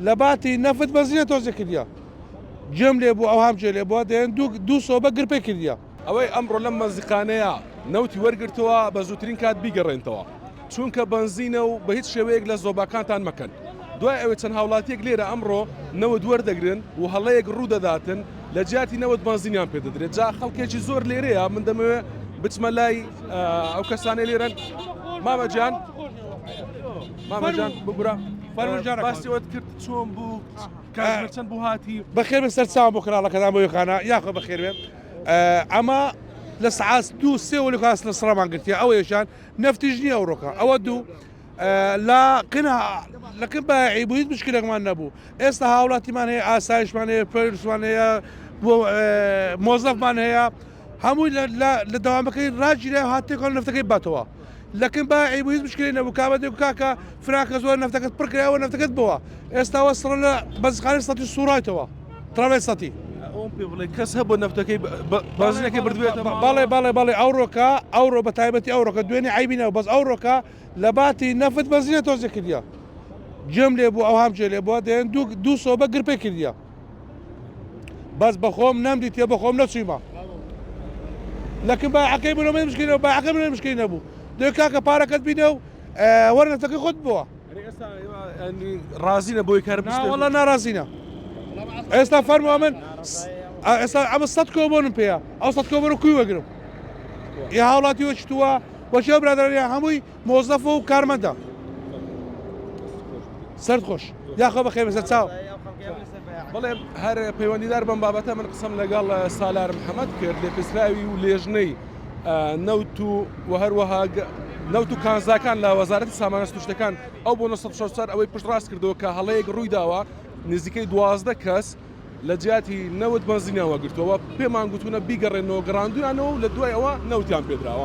لباتی نەفت بەنزینە تۆزێ کردیا جێم لێ بوو ئەو هەمجێ لێ بووە دێن دوو سۆبە گرپێ کردیا ئەوەی ئەمڕۆ لەم مەزیقانەیە نەوتی وەرگرتەوە بە زووترین کات بیگەڕێنتەوە چونکە بنزینە و بە هیچ شێوەیەک لە زۆباکانتان مەکەن دوای ئەوەی چەند هاوڵاتیەک لێرە ئەمڕۆ نەوت وەردەگرن و هەڵەیەک ڕوودەداتن لە جیاتی نەوت بنزینیان پێ دەدرێت جا خەڵکێکی زۆر لێرەیە من دەمەوێت بچمە لای ئەو کەسانەی لێرەن مامەجان بگورە باسیەوەت کرد چۆن بوو چەند بوو هاتی بەخێر بە سەر چاوم بۆ کراڵەکەدان بۆ یخانە یاخۆ بەخێر بێ ئەمە لە سعات دوو سێ وەلی خاست لە سڕامان گرتیا ئەوەیەشان نەفتیش نییە ئەوڕۆکە ئەوە دوو لەکن بەعی بوو هیچ مشکلێکمان نەبوو ئێستا هاوڵاتیمان هەیە ئاسایشمان هەیە پۆلیسمان هەیە مۆزەفمان هەیە هەمووی لە دەوامەکەی ڕاجی لای هاتێکۆ نەفتەکەی باتەوە لكن باعي بويز مشكلة أبو كابد وكاكا فراك زور نفتكت بركة أو نفتكت بوا استوصل لا بس خالي صتي الصورة توا ترى صتي أم بيقول كسب نفتكي بازنك بردوية بالي أوروكا بتايبتي أوروكا دويني عيبينه بس أوروكا لباتي نفت بنزينة توزع كديا جملة أبو أو همجلة أبو دين دو صوبة قربي كديا بس بخوم نمدي تيا بخوم نسيما لكن باعي عقيب ولا مشكلة باعي عقيب ولا مشكلة أبو دكاكا باركت بينو ورنا تكي خد بوا يعني رازينا بوي كارب لا والله أنا رازينا استا فرموا من استا عم صدقوا بون بيا او صدقوا بون كوي وقرب يا هاولاتي وشتوا وشو برادر يا هموي موظفو كارمندا سرد خوش يا خو بخير بس تساو بەڵێ هەر پەیوەندیدار بەم بابەتە من قسەم لەگەڵ سالار محەممەد کرد لێ پێسراوی و لێژنەی نەوت و هەروەها نەوت و کانزاکان لە وەزارەتی سامانە سروشتەکان ئەو بۆ 1940 ئەوەی پشتڕاست کردەوە کە هەڵەیەک ڕوویداوە نزیکەی 12 کەس لە جیاتی نەوت بنزینیان وەگرتەوە پێمان گوتوونە بیگەڕێنەوە گەڕاندویانەوە و لە دوای ئەوە نەوتیان پێدراوە